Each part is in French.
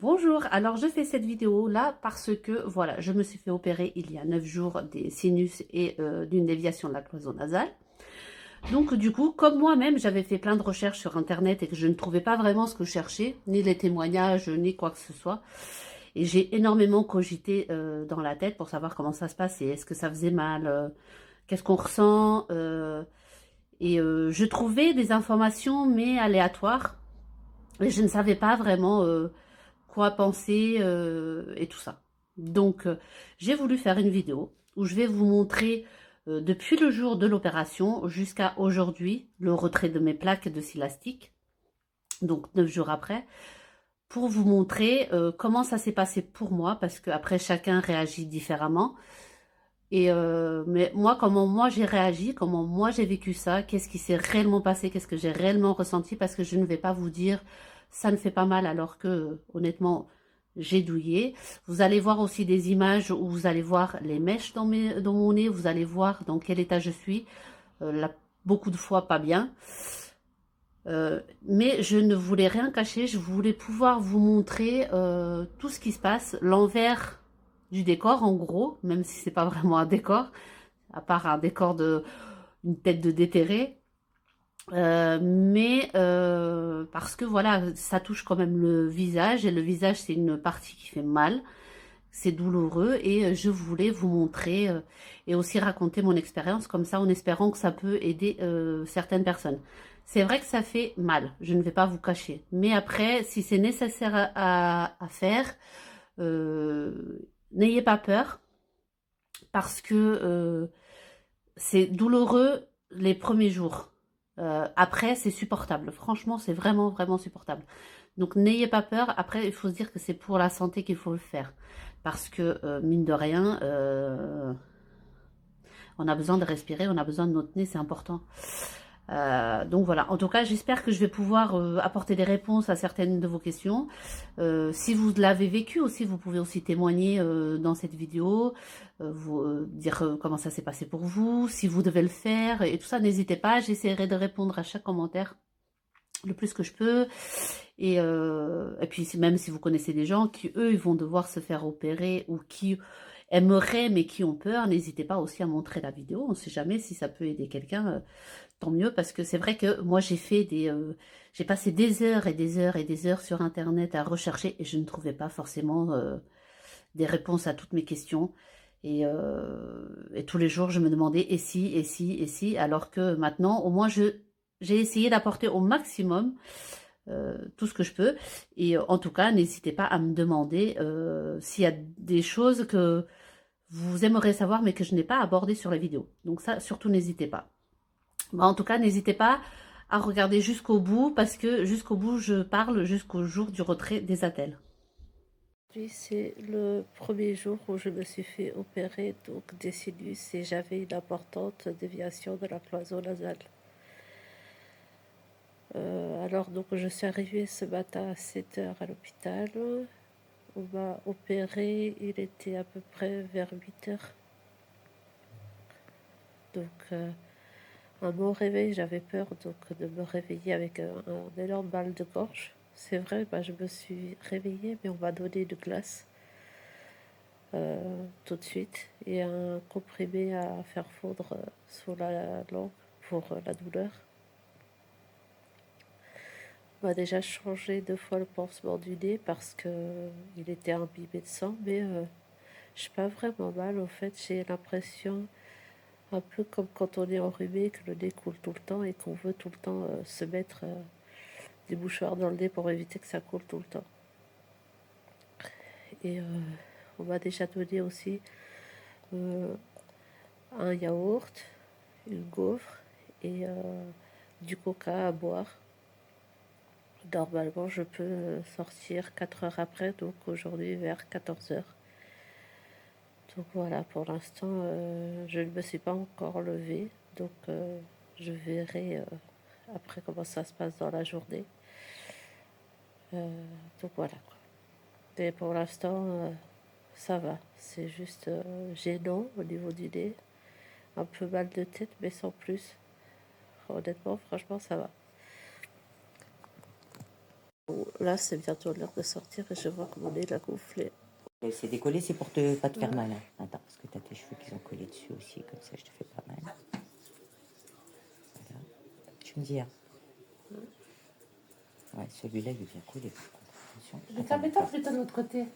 Bonjour, alors je fais cette vidéo là parce que voilà, je me suis fait opérer il y a 9 jours des sinus et d'une déviation de la cloison nasale. Donc du coup, comme moi-même j'avais fait plein de recherches sur internet et que je ne trouvais pas vraiment ce que je cherchais, ni les témoignages, ni quoi que ce soit, et j'ai énormément cogité dans la tête pour savoir comment ça se passait, est-ce que ça faisait mal, qu'est-ce qu'on ressent, je trouvais des informations mais aléatoires et je ne savais pas vraiment quoi penser et tout ça. Donc, j'ai voulu faire une vidéo où je vais vous montrer depuis le jour de l'opération jusqu'à aujourd'hui le retrait de mes plaques de silastique, donc 9 jours après, pour vous montrer comment ça s'est passé pour moi, parce qu'après chacun réagit différemment. Mais moi, comment moi j'ai réagi, comment moi j'ai vécu ça, qu'est-ce qui s'est réellement passé, qu'est-ce que j'ai réellement ressenti, parce que je ne vais pas vous dire ça ne fait pas mal alors que honnêtement j'ai douillé. Vous allez voir aussi des images où vous allez voir les mèches dans mon nez, vous allez voir dans quel état je suis, là, beaucoup de fois pas bien. Mais je ne voulais rien cacher, je voulais pouvoir vous montrer tout ce qui se passe, l'envers du décor en gros, même si c'est pas vraiment un décor, à part un décor de une tête de déterré. Parce que voilà, ça touche quand même le visage, et le visage c'est une partie qui fait mal, c'est douloureux, et je voulais vous montrer et aussi raconter mon expérience comme ça, en espérant que ça peut aider certaines personnes. C'est vrai que ça fait mal, je ne vais pas vous cacher, mais après, si c'est nécessaire à faire, n'ayez pas peur, parce que c'est douloureux les premiers jours. Après, c'est supportable. Franchement, c'est vraiment, vraiment supportable. Donc, n'ayez pas peur. Après, il faut se dire que c'est pour la santé qu'il faut le faire. Parce que, mine de rien, on a besoin de respirer, on a besoin de notre nez, c'est important. Donc voilà, en tout cas, j'espère que je vais pouvoir apporter des réponses à certaines de vos questions. Si vous l'avez vécu aussi, vous pouvez aussi témoigner dans cette vidéo, dire comment ça s'est passé pour vous, si vous devez le faire, et tout ça, n'hésitez pas, j'essaierai de répondre à chaque commentaire le plus que je peux. Et puis même si vous connaissez des gens qui, eux, ils vont devoir se faire opérer ou qui aimeraient mais qui ont peur, n'hésitez pas aussi à montrer la vidéo, on ne sait jamais si ça peut aider quelqu'un. Tant mieux, parce que c'est vrai que moi j'ai passé des heures et des heures et des heures sur internet à rechercher et je ne trouvais pas forcément des réponses à toutes mes questions. Et tous les jours je me demandais et si, et si, et si, alors que maintenant au moins j'ai essayé d'apporter au maximum tout ce que je peux. Et en tout cas, n'hésitez pas à me demander s'il y a des choses que vous aimeriez savoir mais que je n'ai pas abordées sur la vidéo. Donc ça, surtout n'hésitez pas. Bah, en tout cas, n'hésitez pas à regarder jusqu'au bout, parce que jusqu'au bout, je parle jusqu'au jour du retrait des attelles. Aujourd'hui, c'est le premier jour où je me suis fait opérer donc des sinus et j'avais une importante déviation de la cloison nasale. Alors donc je suis arrivée ce matin à 7 h à l'hôpital. On m'a opéré, il était à peu près vers 8 h. Donc à mon réveil, j'avais peur donc de me réveiller avec un énorme mal de gorge. C'est vrai, je me suis réveillée, mais on m'a donné de glace tout de suite et un comprimé à faire fondre sur la langue pour la douleur. On m'a déjà changé 2 fois le pansement du nez parce que il était imbibé de sang, mais je suis pas vraiment mal. En fait, j'ai l'impression un peu comme quand on est enrhumé, que le nez coule tout le temps et qu'on veut tout le temps se mettre des mouchoirs dans le nez pour éviter que ça coule tout le temps. Et on m'a déjà donné aussi euh, un yaourt, une gaufre et du coca à boire. Normalement, je peux sortir 4 heures après, donc aujourd'hui vers 14 heures. Donc voilà, pour l'instant, je ne me suis pas encore levée, donc je verrai après comment ça se passe dans la journée. Donc voilà. Et pour l'instant, ça va. C'est juste gênant au niveau du nez, un peu mal de tête, mais sans plus. Honnêtement, franchement, ça va. Bon, là, c'est bientôt l'heure de sortir et je vois que mon nez l'a gonflé. C'est décollé, c'est pour pas te faire mal. Hein. Attends, parce que tu as tes cheveux qui sont collés dessus aussi, comme ça je te fais pas mal. Voilà. Tu me dis, hein. Ouais, celui-là il est bien collé par contre. Attention. Mais ça m'étonne plutôt de l'autre côté.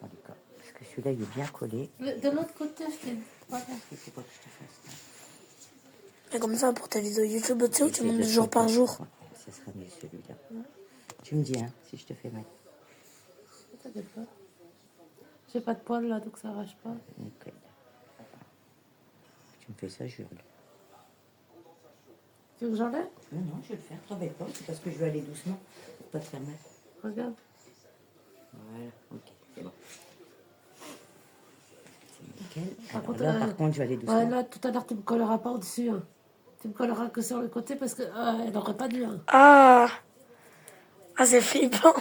Oh, d'accord. Parce que celui-là il est bien collé. De l'autre côté, je t'ai dit. Voilà. Il faut pas que je te fasse ça. Et comme ça, pour ta vidéo YouTube, tu sais, où tu montes jour par jour. Ouais, ça sera mieux celui-là. Tu me dis, hein, si je te fais mal. T'inquiète pas. J'ai pas de poils là, donc ça arrache pas. Nickel. Tu me fais ça, je hurle. Tu veux que j'enlève? Non, non, je vais le faire. Travaille pas, c'est parce que je vais aller doucement pour pas te faire mal. Regarde. Voilà, ok, c'est bon. C'est nickel. Par Alors contre, là, par contre, je vais aller doucement. Ouais, là, tout à l'heure, tu me colleras pas au-dessus. Hein. Tu me colleras que sur le côté parce que elle n'aurait pas dû. Hein. Ah, c'est flippant.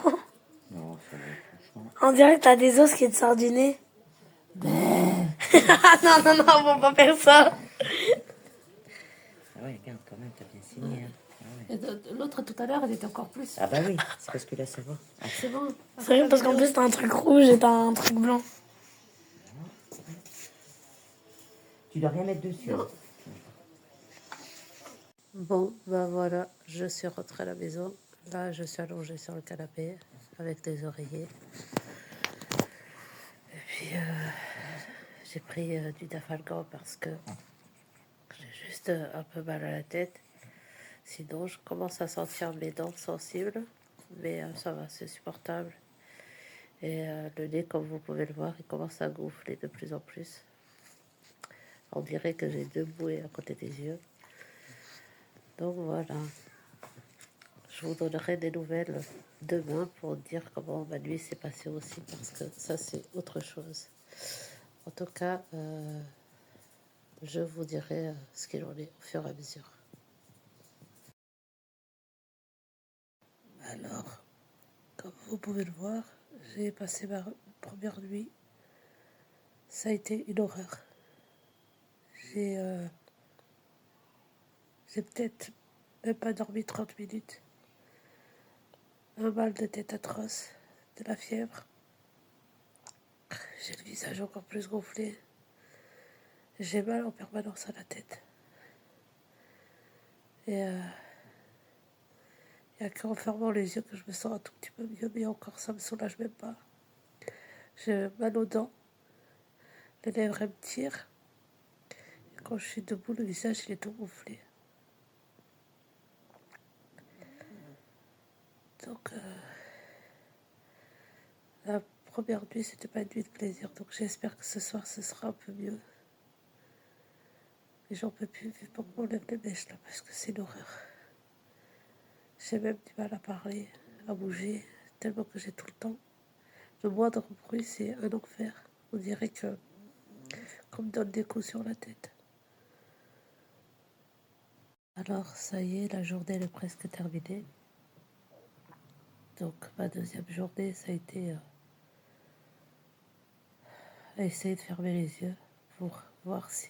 Non, ça va, franchement. On dirait que t'as des os qui te sortent du nez. Non, non, non, faut pas faire ça. Ah ouais, regarde, quand même, t'as bien signé. Hein. Ah, ouais. Et l'autre, tout à l'heure, elle était encore plus. Ah bah oui, c'est parce que là, ça va. Ah, C'est bon. C'est vrai, parce qu'en plus, t'as un truc rouge et t'as un truc blanc. tu dois rien mettre dessus. Hein. Bon, ben voilà, je suis rentrée à la maison. Là, je suis allongée sur le canapé avec des oreillers. Et puis, j'ai pris du Dafalgan parce que j'ai juste un peu mal à la tête. Sinon, je commence à sentir mes dents sensibles, mais ça va, c'est supportable. Et le nez, comme vous pouvez le voir, il commence à gonfler de plus en plus. On dirait que j'ai deux bouées à côté des yeux. Donc voilà. Je vous donnerai des nouvelles demain pour dire comment ma nuit s'est passée aussi, parce que ça, c'est autre chose. En tout cas, je vous dirai ce qu'il en est au fur et à mesure. Alors, comme vous pouvez le voir, j'ai passé ma première nuit. Ça a été une horreur. J'ai peut-être même pas dormi 30 minutes. Un mal de tête atroce, de la fièvre. J'ai le visage encore plus gonflé. J'ai mal en permanence à la tête. Et il n'y a qu'en fermant les yeux que je me sens un tout petit peu mieux, mais encore ça me soulage même pas. J'ai mal aux dents, les lèvres elles me tirent. Et quand je suis debout, le visage il est tout gonflé. Donc la première nuit, c'était pas une nuit de plaisir. Donc j'espère que ce soir, ce sera un peu mieux. Mais j'en peux plus vivre pour qu'on lève les mèches là, parce que c'est l'horreur. J'ai même du mal à parler, à bouger, tellement que j'ai tout le temps. Le moindre bruit, c'est un enfer. On dirait qu'on me donne des coups sur la tête. Alors, ça y est, la journée elle est presque terminée. Donc, ma deuxième journée, ça a été à essayer de fermer les yeux pour voir si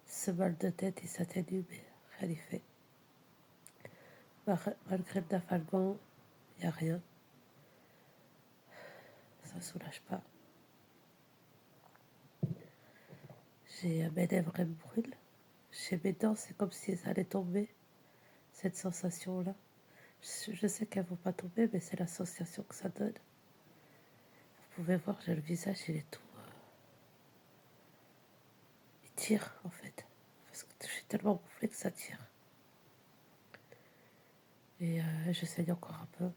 ce mal de tête il s'atténue, mais rien n'y fait. Malgré le Dafalgan, il n'y a rien. Ça ne soulage pas. J'ai mes lèvres, elles me brûlent. Chez mes dents, c'est comme si elles allaient tomber. Cette sensation-là. Je sais qu'elles ne vont pas tomber, mais c'est la sensation que ça donne. Vous pouvez voir, j'ai le visage, il est tout... il tire, en fait. Parce que je suis tellement gonflée que ça tire. Et j'essaye encore un peu.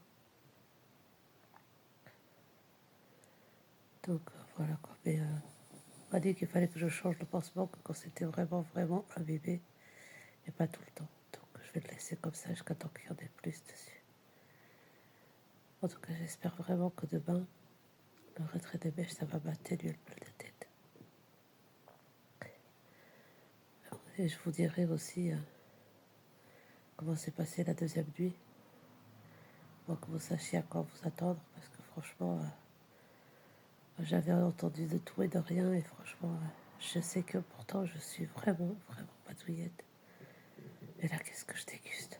Donc, voilà quoi. Mais on m'a dit qu'il fallait que je change le pansement que quand c'était vraiment, vraiment abîmé. Et pas tout le temps. Donc, je vais le laisser comme ça jusqu'à temps qu'il y en ait plus dessus. En tout cas, j'espère vraiment que demain, le retrait des mèches, ça va m'atténuer le mal de tête. Et je vous dirai aussi comment s'est passée la deuxième nuit. Pour que vous sachiez à quoi vous attendre. Parce que franchement, j'avais entendu de tout et de rien. Et franchement, je sais que pourtant, je suis vraiment, vraiment pas douillette. Mais là, qu'est-ce que je déguste?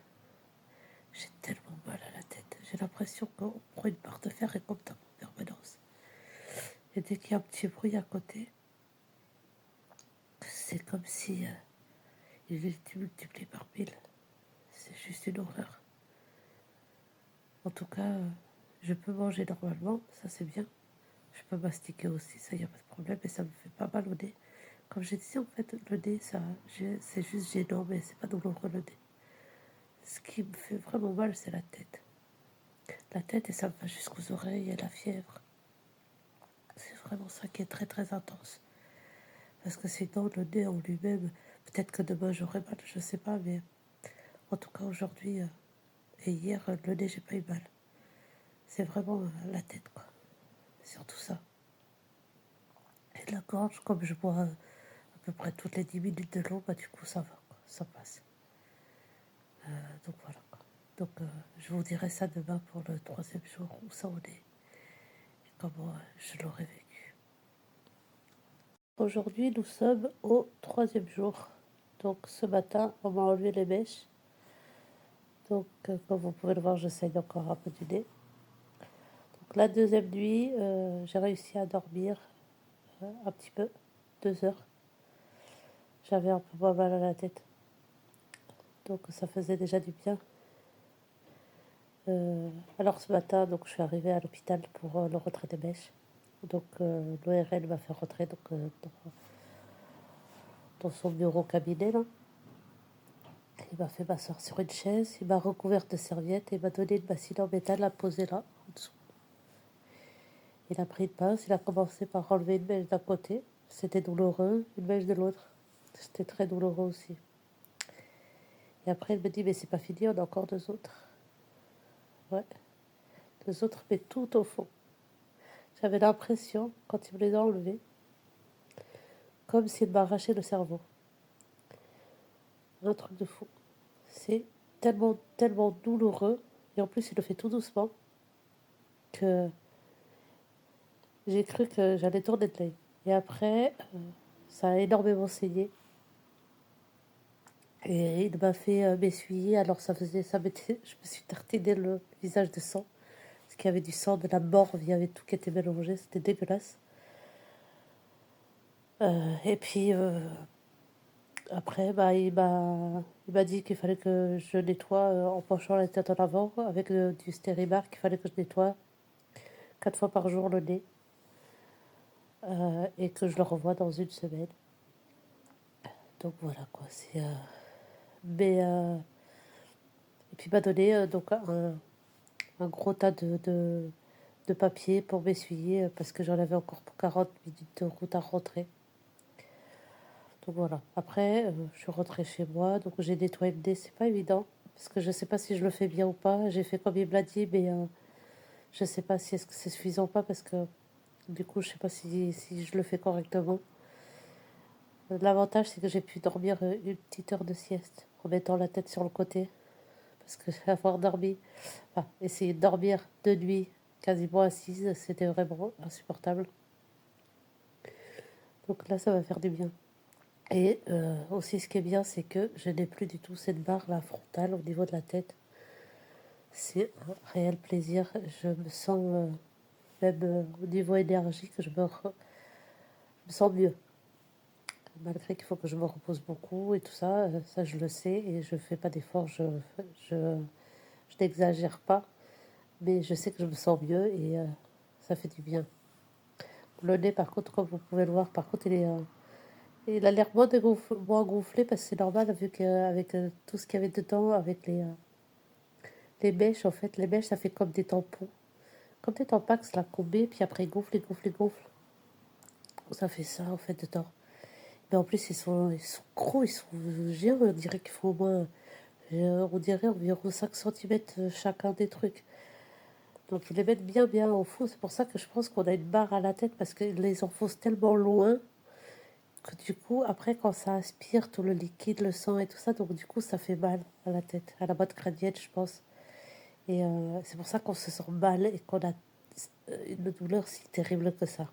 J'ai tellement mal à la tête. j'ai l'impression qu'on prend une barre de fer et qu'on tape en permanence. Et dès qu'il y a un petit bruit à côté, c'est comme si il était multiplié par 1000. C'est juste une horreur. En tout cas, je peux manger normalement, ça c'est bien. Je peux mastiquer aussi, ça y a pas de problème, mais ça me fait pas mal au nez. Comme j'ai dit, en fait, le nez, c'est juste gênant, mais c'est pas douloureux le nez. Ce qui me fait vraiment mal, c'est la tête. La tête, et ça me va jusqu'aux oreilles et la fièvre. C'est vraiment ça qui est très très intense. Parce que sinon, le nez en lui-même, peut-être que demain j'aurai mal, je sais pas, mais en tout cas aujourd'hui et hier, le nez, j'ai pas eu mal. C'est vraiment la tête, quoi. C'est surtout ça. Et la gorge, comme je bois à peu près toutes les 10 minutes de l'eau, bah du coup ça va, quoi, ça passe. Donc voilà, quoi. Donc je vous dirai ça demain pour le 3e jour, où ça en est, et comment je l'aurais vécu. Aujourd'hui, nous sommes au 3e jour. Donc ce matin, on m'a enlevé les mèches. Donc comme vous pouvez le voir, je saigne encore un peu du nez. Donc la 2e nuit, j'ai réussi à dormir un petit peu, 2 heures. J'avais un peu moins mal à la tête. Donc ça faisait déjà du bien. Alors ce matin, donc, je suis arrivée à l'hôpital pour le retrait des mèches. Donc l'ORL m'a fait rentrer donc, dans son bureau cabinet. Là. Il m'a fait m'asseoir sur une chaise, il m'a recouverte de serviettes et il m'a donné une bassine en métal à poser là, en dessous. Il a pris une pince, il a commencé par enlever une mèche d'un côté. C'était douloureux, une mèche de l'autre. C'était très douloureux aussi. Et après, il me dit, mais c'est pas fini, on a encore 2 autres. Ouais, 2 autres, mais tout au fond. J'avais l'impression, quand il me les a enlevés, comme s'il m'arrachait le cerveau. Un truc de fou. C'est tellement, tellement douloureux. Et en plus, il le fait tout doucement que j'ai cru que j'allais tourner de l'œil. Et après, ça a énormément saigné. Et il m'a fait m'essuyer. Alors ça mettait, je me suis tartiné le visage de sang. Parce qu'il y avait du sang, de la morve, il y avait tout qui était mélangé. C'était dégueulasse. Et puis après, bah, il m'a dit qu'il fallait que je nettoie en penchant la tête en avant avec du Stéribar, qu'il fallait que je nettoie 4 fois par jour le nez et que je le revoie dans 1 semaine. Donc voilà quoi. Mais et puis il m'a donné donc un gros tas de papier pour m'essuyer parce que j'en avais encore pour 40 minutes de route à rentrer. Donc voilà. Après, je suis rentrée chez moi, donc j'ai nettoyé le nez. C'est pas évident parce que je sais pas si je le fais bien ou pas. J'ai fait comme il me l'a dit, mais je sais pas si est-ce que c'est suffisant ou pas parce que du coup, je sais pas si je le fais correctement. L'avantage, c'est que j'ai pu dormir une petite heure de sieste en mettant la tête sur le côté parce que avoir dormi, enfin, essayer de dormir 2 nuits quasiment assise, c'était vraiment insupportable. Donc là, ça va faire du bien. Et aussi, ce qui est bien, c'est que je n'ai plus du tout cette barre là frontale au niveau de la tête. C'est un réel plaisir. Je me sens, même au niveau énergique, je me sens mieux. Malgré qu'il faut que je me repose beaucoup et tout ça, ça je le sais et je fais pas d'efforts, je, je n'exagère pas, mais je sais que je me sens mieux et ça fait du bien. Le nez, par contre, comme vous pouvez le voir, par contre, il a l'air moins gonflé parce que c'est normal vu qu'avec tout ce qu'il y avait dedans, avec les mèches, en fait, les mèches, ça fait comme des tampons. Comme des tampax, là, qu'on met, puis après, il gonfle. Ça fait ça, en fait, dedans. Mais en plus, ils sont gros, ils sont géants. On dirait qu'il faut au moins, on dirait environ 5 cm chacun des trucs. Donc, ils les mettent bien, bien au fond. C'est pour ça que je pense qu'on a une barre à la tête parce qu'ils les enfoncent tellement loin que du coup, après, quand ça aspire tout le liquide, le sang et tout ça, donc du coup, ça fait mal à la tête, à la boîte crânienne, je pense. Et c'est pour ça qu'on se sent mal et qu'on a une douleur si terrible que ça.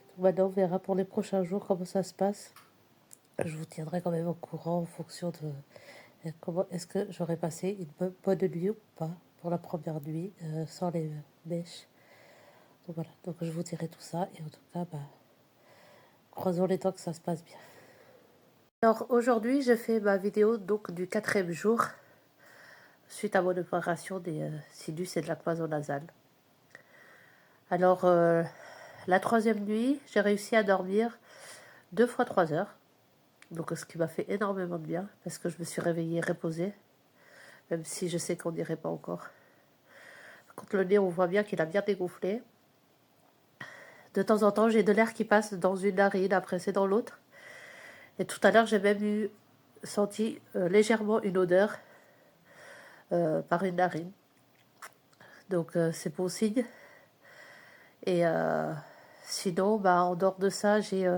Donc maintenant, on verra pour les prochains jours comment ça se passe. Je vous tiendrai quand même au courant en fonction de comment est-ce que j'aurais passé une bonne nuit ou pas. pour la première nuit, sans les mèches. Donc voilà, donc je vous dirai tout ça. Et en tout cas, bah, croisons les doigts que ça se passe bien. Alors aujourd'hui, je fais ma vidéo donc du 4e jour suite à mon opération des sinus et de la cloison nasale. Alors la 3e nuit, j'ai réussi à dormir 2 fois 3 heures. Donc ce qui m'a fait énormément de bien parce que je me suis réveillée reposée, même si je sais qu'on dirait pas encore. Par contre, le nez, on voit bien qu'il a bien dégonflé. De temps en temps, j'ai de l'air qui passe dans une narine, après c'est dans l'autre. Et tout à l'heure, j'ai même senti légèrement une odeur par une narine. Donc c'est bon signe. Et sinon, bah, en dehors de ça, j'ai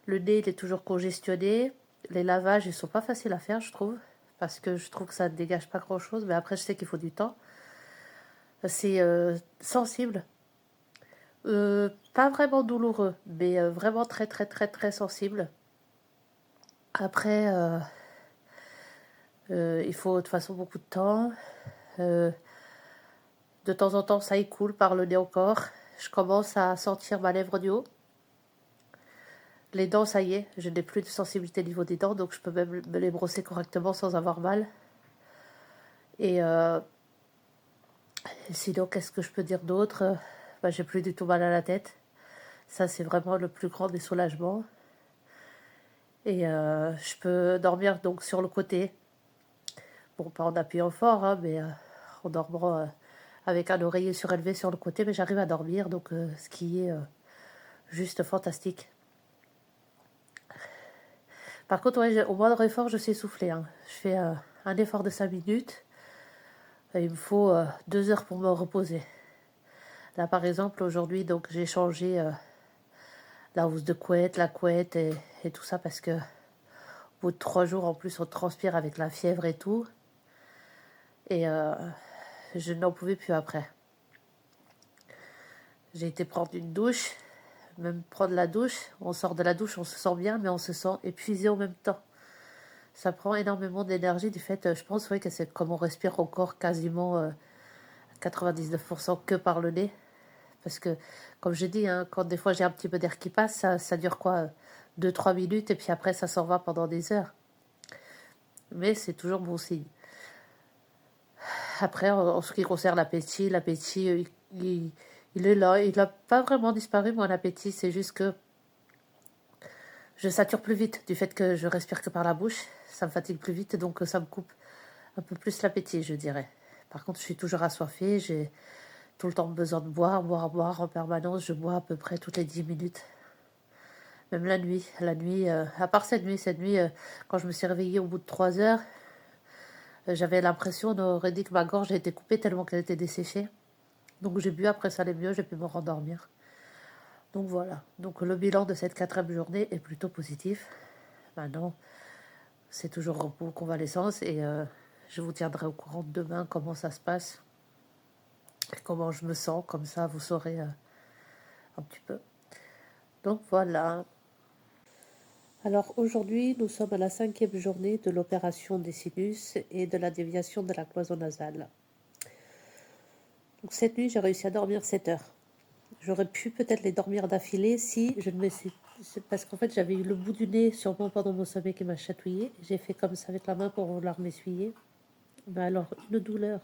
le nez, il est toujours congestionné. Les lavages, ils sont pas faciles à faire, je trouve. Parce que je trouve que ça ne dégage pas grand-chose. Mais après, je sais qu'il faut du temps. C'est sensible. Pas vraiment douloureux, mais vraiment très, très, très, très sensible. Après, il faut de toute façon beaucoup de temps. De temps en temps, ça écoule par le nez encore. Je commence à sentir ma lèvre du haut. Les dents, ça y est, je n'ai plus de sensibilité au niveau des dents, donc je peux même me les brosser correctement sans avoir mal. Et sinon, qu'est-ce que je peux dire d'autre? Bah, j'ai plus du tout mal à la tête. Ça, c'est vraiment le plus grand des soulagements. Et je peux dormir donc sur le côté. Bon, pas en appuyant fort, hein, mais en dormant avec un oreiller surélevé sur le côté. Mais j'arrive à dormir, donc ce qui est juste fantastique. Par contre, ouais, au moindre effort, je sais souffler. Hein. Je fais un effort de 5 minutes. Et il me faut 2 heures pour me reposer. Là, par exemple, aujourd'hui, donc j'ai changé la housse de couette, la couette et tout ça parce que au bout de 3 jours, en plus, on transpire avec la fièvre et tout. Et je n'en pouvais plus après. J'ai été prendre une douche, même prendre la douche. On sort de la douche, on se sent bien, mais on se sent épuisé en même temps. Ça prend énormément d'énergie du fait, je pense, oui, que c'est comme on respire encore quasiment 99% que par le nez. Parce que, comme je dis, hein, quand des fois j'ai un petit peu d'air qui passe, ça dure quoi 2-3 minutes et puis après ça s'en va pendant des heures. Mais c'est toujours bon signe. Après, en ce qui concerne l'appétit, il est là. Il n'a pas vraiment disparu, moi, l'appétit. C'est juste que je sature plus vite du fait que je respire que par la bouche. Ça me fatigue plus vite, donc ça me coupe un peu plus l'appétit, je dirais. Par contre, je suis toujours assoiffée. J'ai tout le temps besoin de boire en permanence. Je bois à peu près toutes les 10 minutes. Même la nuit, à part cette nuit, quand je me suis réveillée au bout de 3 heures, j'avais l'impression, on aurait dit que ma gorge a été coupée tellement qu'elle était desséchée. Donc j'ai bu, après ça allait mieux, j'ai pu me rendormir. Donc voilà, donc le bilan de cette 4e journée est plutôt positif. Maintenant, c'est toujours repos, convalescence et je vous tiendrai au courant demain comment ça se passe, comment je me sens, comme ça vous saurez un petit peu. Donc voilà. Alors aujourd'hui, nous sommes à la 5e journée de l'opération des sinus et de la déviation de la cloison nasale. Donc cette nuit, j'ai réussi à dormir 7 heures. J'aurais pu peut-être les dormir d'affilée si je ne me suis... Parce qu'en fait, j'avais eu le bout du nez sûrement pendant mon sommeil qui m'a chatouillé. J'ai fait comme ça avec la main pour vouloir m'essuyer. Mais alors, une douleur.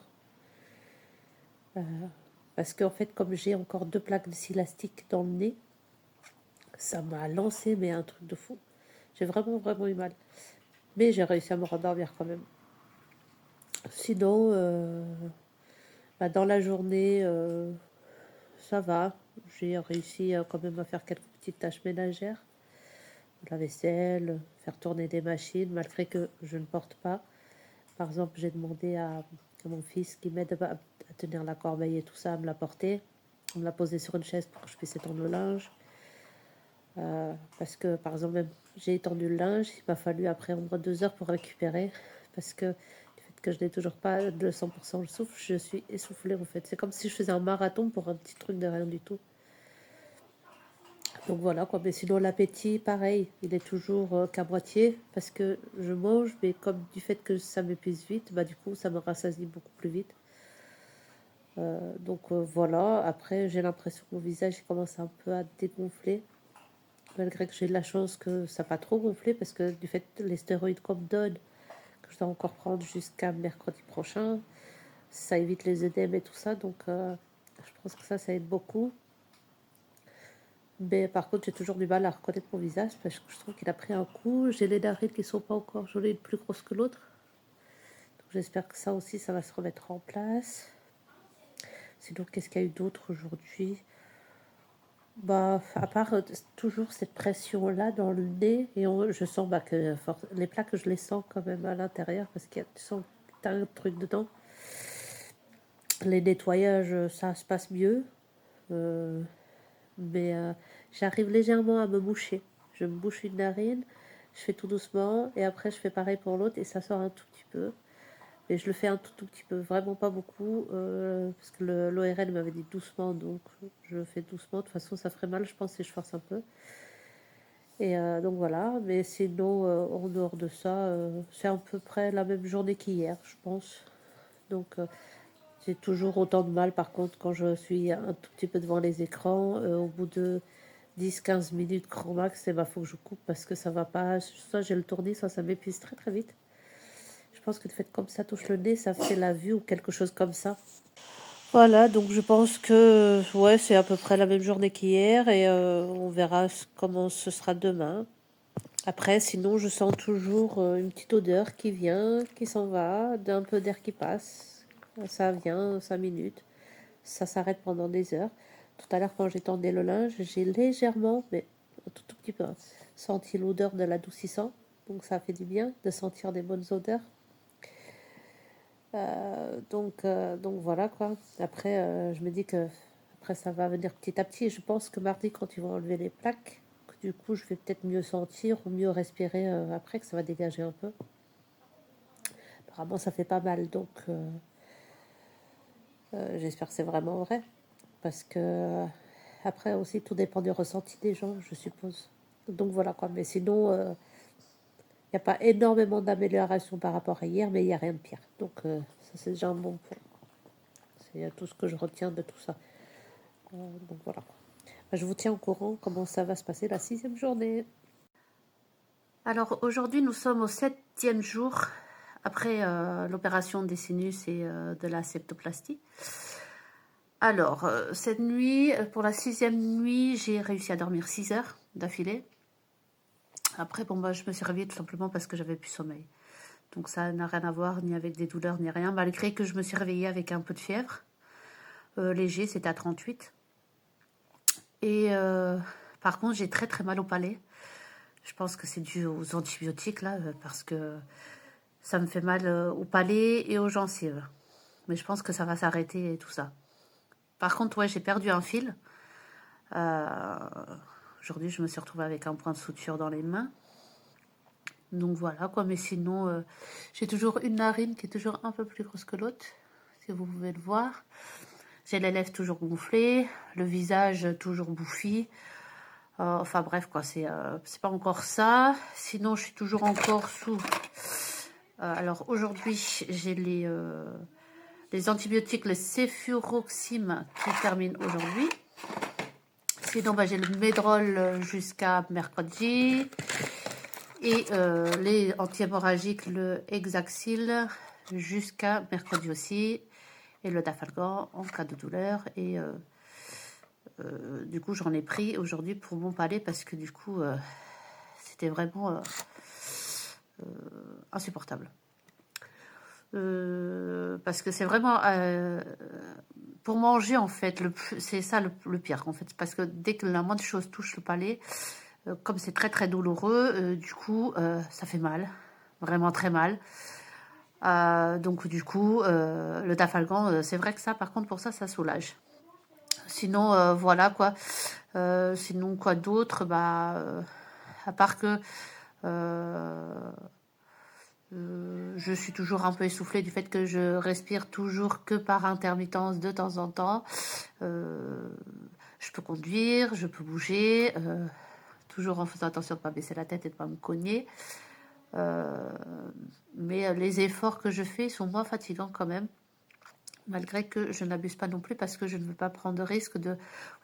Parce qu'en fait, comme j'ai encore 2 plaques de scie élastique dans le nez, ça m'a lancé, mais un truc de fou. J'ai vraiment, vraiment eu mal. Mais j'ai réussi à me rendormir quand même. Sinon, dans la journée, ça va. J'ai réussi quand même à faire quelques petites tâches ménagères. La vaisselle, faire tourner des machines, malgré que je ne porte pas. Par exemple, j'ai demandé à mon fils qui m'aide à tenir la corbeille et tout ça, à me la porter. On me l'a posée sur une chaise pour que je puisse étendre le linge. Parce que, par exemple, même j'ai étendu le linge, il m'a fallu après au moins 2 heures pour récupérer. Parce que du fait que je n'ai toujours pas de 100% le souffle, je suis essoufflée en fait. C'est comme si je faisais un marathon pour un petit truc de rien du tout. Donc voilà quoi, mais sinon l'appétit, pareil, il est toujours qu'à moitié parce que je mange, mais comme du fait que ça m'épuise vite, du coup ça me rassasie beaucoup plus vite. Voilà, après j'ai l'impression que mon visage commence un peu à dégonfler, malgré que j'ai de la chance que ça n'a pas trop gonflé, parce que du fait les stéroïdes qu'on me donne, que je dois encore prendre jusqu'à mercredi prochain, ça évite les œdèmes et tout ça, donc je pense que ça aide beaucoup. Mais par contre, j'ai toujours du mal à reconnaître mon visage, parce que je trouve qu'il a pris un coup. J'ai les narines qui sont pas encore, j'en ai une plus grosse que l'autre. Donc j'espère que ça aussi, ça va se remettre en place. Sinon, qu'est-ce qu'il y a eu d'autre aujourd'hui? Bah, à part toujours cette pression-là dans le nez, et je sens que les plaques, je les sens quand même à l'intérieur, parce qu'il y a, tu sens que t'as un truc dedans. Les nettoyages, ça se passe mieux. Mais j'arrive légèrement à me boucher. Je me bouche une narine, je fais tout doucement, et après je fais pareil pour l'autre, et ça sort un tout petit peu. Mais je le fais un tout petit peu, vraiment pas beaucoup, parce que l'ORL m'avait dit doucement, donc je fais doucement. De toute façon, ça ferait mal, je pense, si je force un peu. Et donc voilà, mais sinon, en dehors de ça, c'est à peu près la même journée qu'hier, je pense. Donc j'ai toujours autant de mal, par contre, quand je suis un tout petit peu devant les écrans, au bout de 10-15 minutes grand max, il faut que je coupe parce que ça va pas. Soit j'ai le tournis, soit ça m'épuise très très vite. Je pense que le fait comme ça touche le nez, ça fait la vue ou quelque chose comme ça. Voilà, donc je pense que ouais, c'est à peu près la même journée qu'hier et on verra comment ce sera demain. Après, sinon, je sens toujours une petite odeur qui vient, qui s'en va, d'un peu d'air qui passe. Ça vient 5 minutes, ça s'arrête pendant des heures. Tout à l'heure, quand j'étendais le linge, j'ai légèrement, mais un tout petit peu, senti l'odeur de l'adoucissant. Donc ça fait du bien de sentir des bonnes odeurs. Donc voilà quoi. Après, je me dis que après ça va venir petit à petit. Je pense que mardi, quand ils vont enlever les plaques, du coup, je vais peut-être mieux sentir ou mieux respirer après, que ça va dégager un peu. Apparemment, ça fait pas mal, donc j'espère que c'est vraiment vrai. Parce que après aussi, tout dépend du ressenti des gens, je suppose. Donc voilà quoi. Mais sinon, il n'y a pas énormément d'amélioration par rapport à hier, mais il n'y a rien de pire. Donc ça, c'est déjà un bon point. C'est tout ce que je retiens de tout ça. Donc voilà. Je vous tiens au courant comment ça va se passer la 6e journée. Alors aujourd'hui, nous sommes au 7e jour après l'opération des sinus et de la septoplastie. Alors, cette nuit, pour la 6e nuit, j'ai réussi à dormir 6 heures d'affilée. Après, bon, bah, je me suis réveillée tout simplement parce que j'avais plus sommeil. Donc ça n'a rien à voir ni avec des douleurs ni rien, malgré que je me suis réveillée avec un peu de fièvre. Léger, c'était à 38. Et par contre, j'ai très très mal au palais. Je pense que c'est dû aux antibiotiques, là, parce que ça me fait mal au palais et aux gencives. Mais je pense que ça va s'arrêter et tout ça. Par contre, ouais, j'ai perdu un fil. Aujourd'hui, je me suis retrouvée avec un point de suture dans les mains. Donc voilà, quoi. Mais sinon, j'ai toujours une narine qui est toujours un peu plus grosse que l'autre, si vous pouvez le voir. J'ai les lèvres toujours gonflées, le visage toujours bouffi. Enfin bref, quoi, c'est pas encore ça. Sinon, je suis toujours encore sous... alors aujourd'hui, j'ai les antibiotiques, le céfuroxime qui termine aujourd'hui. Sinon, bah, j'ai le Medrol jusqu'à mercredi. Et les anti-hémorragiques, le Hexaxil jusqu'à mercredi aussi. Et le Dafalgan en cas de douleur. Et du coup, j'en ai pris aujourd'hui pour mon palais parce que du coup, c'était vraiment insupportable. Parce que c'est vraiment pour manger en fait, c'est ça le pire en fait, parce que dès que la moindre chose touche le palais, comme c'est très très douloureux, du coup ça fait mal, vraiment très mal. Donc du coup le Dafalgan, c'est vrai que ça par contre pour ça soulage. Sinon voilà quoi. Sinon quoi d'autre, bah à part que je suis toujours un peu essoufflée du fait que je respire toujours que par intermittence de temps en temps. Je peux conduire, je peux bouger, toujours en faisant attention de ne pas baisser la tête et de ne pas me cogner. Mais les efforts que je fais sont moins fatigants quand même. malgré que je n'abuse pas non plus parce que je ne veux pas prendre de risque de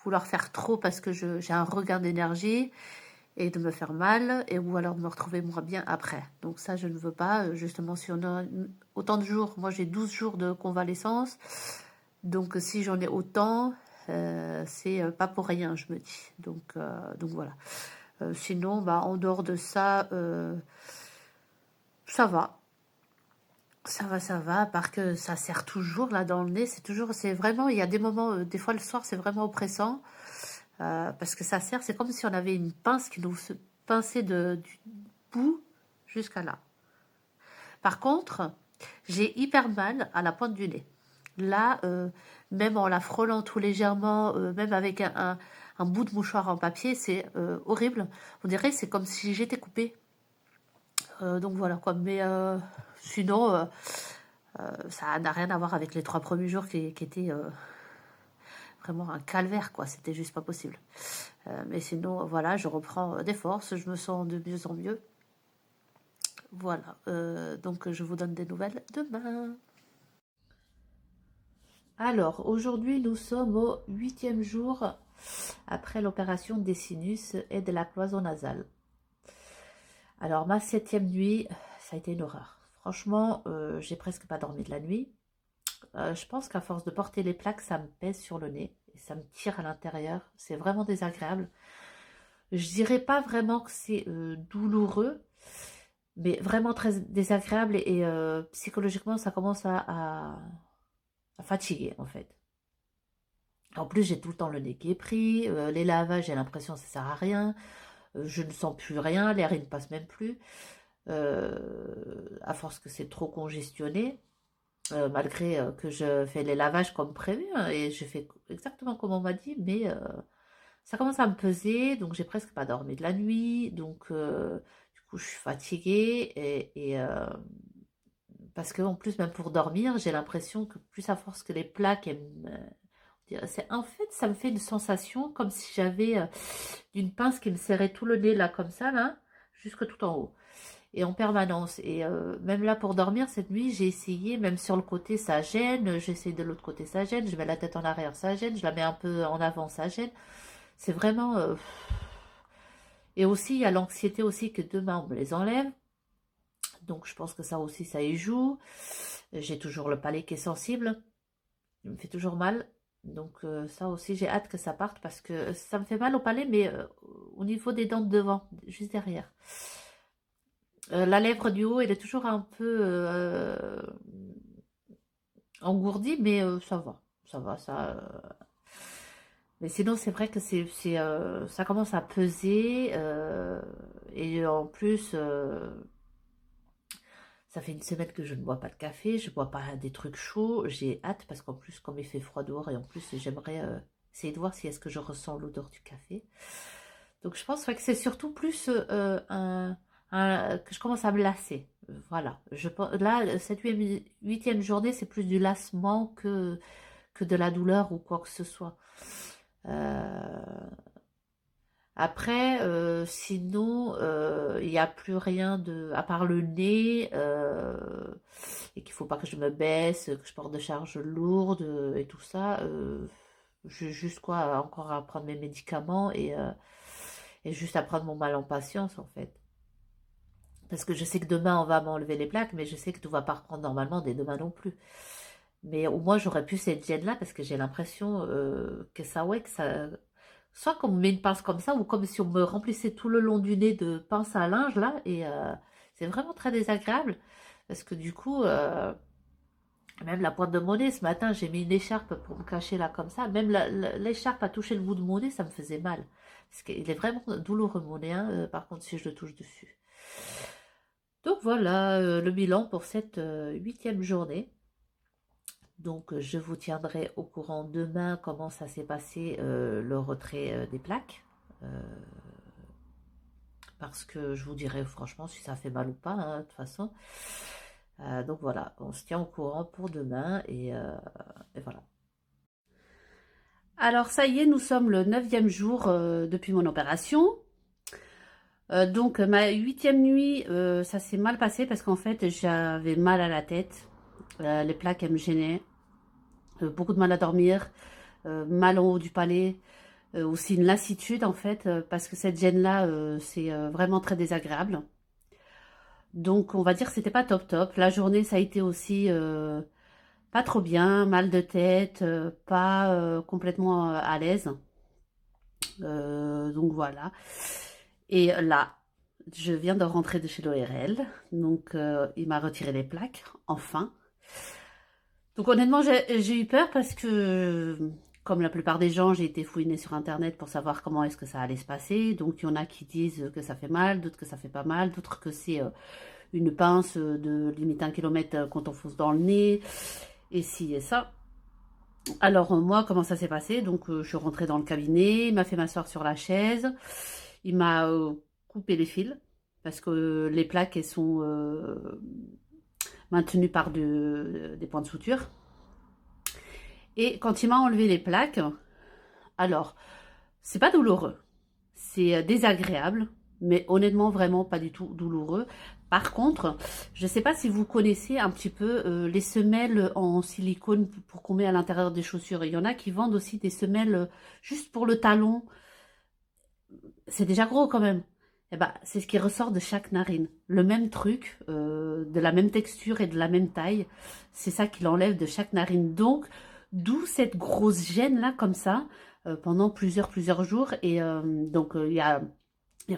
vouloir faire trop parce que j'ai un regain d'énergie et de me faire mal, et ou alors de me retrouver moins bien après. Donc ça, je ne veux pas. Justement, si on a autant de jours, moi j'ai 12 jours de convalescence, donc si j'en ai autant, c'est pas pour rien, je me dis. Donc voilà. Sinon, bah, en dehors de ça, ça va. Ça va, à part que ça serre toujours là dans le nez, c'est vraiment, il y a des moments, des fois le soir, c'est vraiment oppressant, parce que ça serre, c'est comme si on avait une pince qui nous pinçait du bout jusqu'à là. Par contre, j'ai hyper mal à la pointe du nez. Là, même en la frôlant tout légèrement, même avec un bout de mouchoir en papier, c'est horrible. On dirait c'est comme si j'étais coupée. Donc voilà quoi, mais sinon, ça n'a rien à voir avec les 3 premiers jours qui étaient vraiment un calvaire, quoi. C'était juste pas possible. Mais sinon, voilà, je reprends des forces, je me sens de mieux en mieux. Voilà, donc je vous donne des nouvelles demain. Alors, aujourd'hui, nous sommes au 8e jour après l'opération des sinus et de la cloison nasale. Alors, ma 7e nuit, ça a été une horreur. Franchement, j'ai presque pas dormi de la nuit. Je pense qu'à force de porter les plaques, ça me pèse sur le nez et ça me tire à l'intérieur. C'est vraiment désagréable. Je dirais pas vraiment que c'est douloureux, mais vraiment très désagréable et psychologiquement, ça commence à fatiguer en fait. En plus, j'ai tout le temps le nez qui est pris. Les lavages, j'ai l'impression que ça sert à rien. Je ne sens plus rien, l'air il ne passe même plus. À force que c'est trop congestionné. Malgré que je fais les lavages comme prévu, hein, et je fais exactement comme on m'a dit, mais ça commence à me peser, donc j'ai presque pas dormi de la nuit, donc du coup je suis fatiguée, et parce que en plus même pour dormir, j'ai l'impression que plus à force que les plaques, en fait ça me fait une sensation comme si j'avais une pince qui me serrait tout le nez là comme ça, là, jusque tout en haut. Et en permanence. Et même là, pour dormir, cette nuit, j'ai essayé, même sur le côté, ça gêne, j'essaie de l'autre côté, ça gêne, je mets la tête en arrière, ça gêne, je la mets un peu en avant, ça gêne. C'est vraiment... Et aussi, il y a l'anxiété aussi que demain, on me les enlève. Donc, je pense que ça aussi, ça y joue. J'ai toujours le palais qui est sensible. Il me fait toujours mal. Donc, ça aussi, j'ai hâte que ça parte parce que ça me fait mal au palais, mais au niveau des dents de devant, juste derrière. La lèvre du haut, elle est toujours un peu engourdie, mais ça va. Ça va, ça. Mais sinon, c'est vrai que ça commence à peser. Et en plus, ça fait une semaine que je ne bois pas de café, je ne bois pas des trucs chauds. J'ai hâte parce qu'en plus, comme il fait froid dehors, et en plus, j'aimerais essayer de voir si est-ce que je ressens l'odeur du café. Donc, je pense que c'est surtout plus que je commence à me lasser. Voilà. Là, cette 8e journée, c'est plus du lassement que de la douleur ou quoi que ce soit. Après, sinon, il n'y a plus rien à part le nez, et qu'il ne faut pas que je me baisse, que je porte de charges lourdes et tout ça. J'ai juste quoi encore à prendre mes médicaments et juste à prendre mon mal en patience en fait. Parce que je sais que demain on va m'enlever les plaques, mais je sais que tout va pas reprendre normalement dès demain non plus. Mais au moins j'aurais pu cette gêne là parce que j'ai l'impression que ça, ouais, que ça. Soit qu'on me met une pince comme ça, ou comme si on me remplissait tout le long du nez de pince à linge là, et c'est vraiment très désagréable. Parce que du coup, même la pointe de mon nez, ce matin j'ai mis une écharpe pour me cacher là comme ça. Même l'écharpe a touché le bout de mon nez, ça me faisait mal. Parce qu'il est vraiment douloureux mon nez, hein, par contre si je le touche dessus. Donc voilà le bilan pour cette 8e journée. Donc je vous tiendrai au courant demain comment ça s'est passé le retrait des plaques. Parce que je vous dirai franchement si ça fait mal ou pas, hein, de toute façon. Donc voilà, on se tient au courant pour demain et voilà. Alors ça y est, nous sommes le 9e jour depuis mon opération. Donc ma 8e nuit, ça s'est mal passé parce qu'en fait j'avais mal à la tête. Les plaques elles me gênaient. beaucoup de mal à dormir, mal en haut du palais, aussi une lassitude en fait, parce que cette gêne-là, c'est vraiment très désagréable. Donc on va dire que c'était pas top top. La journée ça a été aussi pas trop bien, mal de tête, pas complètement à l'aise. Donc voilà. Et là, je viens de rentrer de chez l'ORL. Donc il m'a retiré les plaques, enfin. Donc honnêtement, j'ai eu peur parce que, comme la plupart des gens, j'ai été fouinée sur Internet pour savoir comment est-ce que ça allait se passer. Donc il y en a qui disent que ça fait mal, d'autres que ça fait pas mal, d'autres que c'est une pince de limite 1 kilomètre qu'on t'enfonce dans le nez, et ci et ça. Alors moi, comment ça s'est passé? Donc je suis rentrée dans le cabinet, il m'a fait m'asseoir sur la chaise, il m'a coupé les fils, parce que les plaques, elles sont maintenues par des points de suture. Et quand il m'a enlevé les plaques, alors, c'est pas douloureux, c'est désagréable, mais honnêtement, vraiment pas du tout douloureux. Par contre, je sais pas si vous connaissez un petit peu les semelles en silicone pour qu'on met à l'intérieur des chaussures. Il y en a qui vendent aussi des semelles juste pour le talon. C'est déjà gros quand même. Eh ben, c'est ce qui ressort de chaque narine. Le même truc, de la même texture et de la même taille. C'est ça qu'il enlève de chaque narine. Donc, d'où cette grosse gêne là comme ça pendant plusieurs jours. Et donc, il y a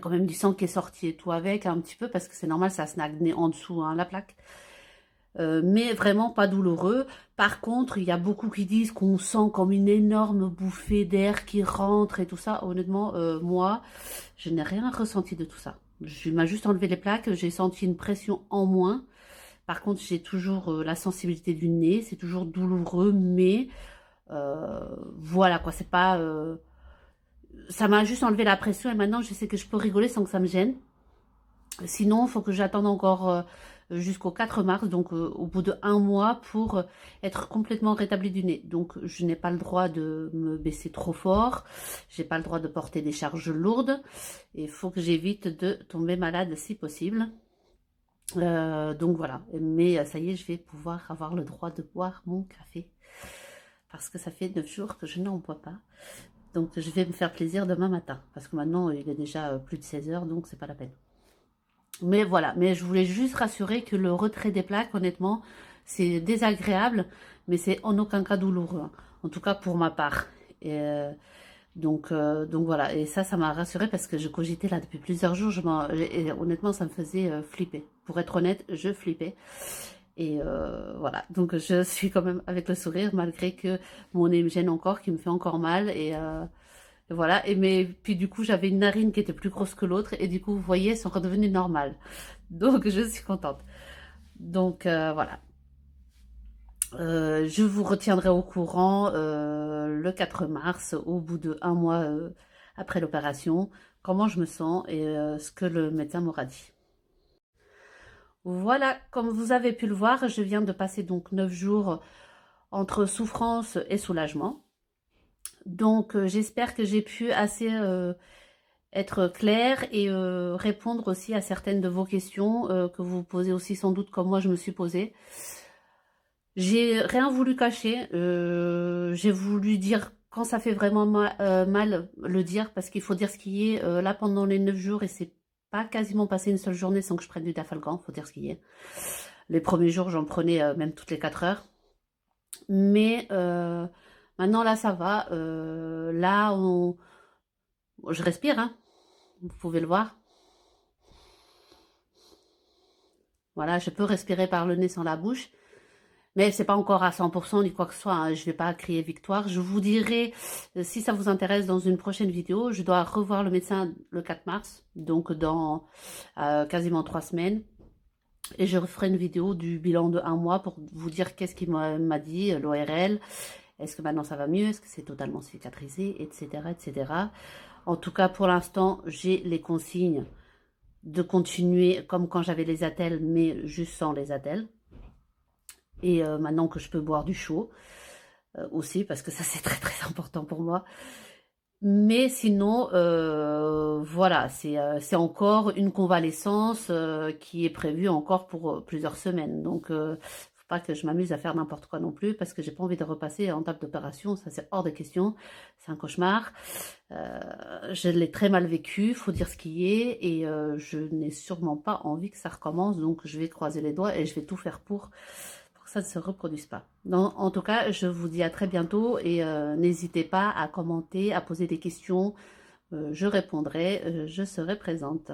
quand même du sang qui est sorti et tout avec un petit peu parce que c'est normal, ça se nagne en dessous, hein, la plaque. Mais vraiment pas douloureux. Par contre, il y a beaucoup qui disent qu'on sent comme une énorme bouffée d'air qui rentre et tout ça. Honnêtement, moi, je n'ai rien ressenti de tout ça. Je m'a juste enlevé les plaques, j'ai senti une pression en moins. Par contre, j'ai toujours la sensibilité du nez, c'est toujours douloureux, mais voilà quoi, c'est pas... ça m'a juste enlevé la pression et maintenant je sais que je peux rigoler sans que ça me gêne. Sinon, il faut que j'attende encore jusqu'au 4 mars, donc au bout de 1 mois, pour être complètement rétabli du nez. Donc, je n'ai pas le droit de me baisser trop fort, j'ai pas le droit de porter des charges lourdes, et il faut que j'évite de tomber malade si possible. Donc voilà, mais ça y est, je vais pouvoir avoir le droit de boire mon café, parce que ça fait 9 jours que je n'en bois pas. Donc, je vais me faire plaisir demain matin, parce que maintenant, il est déjà plus de 16 h, donc c'est pas la peine. Mais voilà, mais je voulais juste rassurer que le retrait des plaques, honnêtement, c'est désagréable, mais c'est en aucun cas douloureux, hein. En tout cas pour ma part. Et donc voilà, et ça m'a rassurée parce que je cogitais là depuis plusieurs jours, et honnêtement ça me faisait flipper. Pour être honnête, je flippais. Et voilà, donc je suis quand même avec le sourire malgré que mon nez me gêne encore, qui me fait encore mal, et voilà, puis du coup j'avais une narine qui était plus grosse que l'autre et du coup vous voyez elles sont redevenues normales. Donc je suis contente. Donc voilà. Je vous retiendrai au courant le 4 mars, au bout de 1 mois après l'opération, comment je me sens et ce que le médecin m'aura dit. Voilà, comme vous avez pu le voir, je viens de passer donc 9 jours entre souffrance et soulagement. Donc, j'espère que j'ai pu assez être claire et répondre aussi à certaines de vos questions que vous vous posez aussi sans doute comme moi je me suis posée. J'ai rien voulu cacher, j'ai voulu dire quand ça fait vraiment mal le dire, parce qu'il faut dire ce qui est. Là, pendant les 9 jours, et c'est pas quasiment passé une seule journée sans que je prenne du Dafalgan, faut dire ce qui est. Les premiers jours, j'en prenais même toutes les 4 heures. Mais... maintenant, là, ça va. Là, je respire, hein. Vous pouvez le voir. Voilà, je peux respirer par le nez sans la bouche. Mais c'est pas encore à 100% ni quoi que ce soit, hein. Je vais pas crier victoire. Je vous dirai, si ça vous intéresse, dans une prochaine vidéo. Je dois revoir le médecin le 4 mars. Donc, dans quasiment 3 semaines. Et je referai une vidéo du bilan de 1 mois pour vous dire qu'est-ce qu'il m'a dit, l'ORL. Est-ce que maintenant ça va mieux? Est-ce que c'est totalement cicatrisé? Etc. etc. En tout cas, pour l'instant, j'ai les consignes de continuer comme quand j'avais les attelles, mais juste sans les attelles. Et maintenant que je peux boire du chaud aussi, parce que ça c'est très très important pour moi. Mais sinon, voilà, c'est encore une convalescence qui est prévue encore pour plusieurs semaines. Donc, faut faut pas que je m'amuse à faire n'importe quoi non plus, parce que j'ai pas envie de repasser en table d'opération, ça c'est hors de question, c'est un cauchemar. Je l'ai très mal vécu, faut dire ce qui est, et je n'ai sûrement pas envie que ça recommence, donc je vais croiser les doigts et je vais tout faire pour que ça ne se reproduise pas. Donc, en tout cas, je vous dis à très bientôt, et n'hésitez pas à commenter, à poser des questions, je répondrai, je serai présente.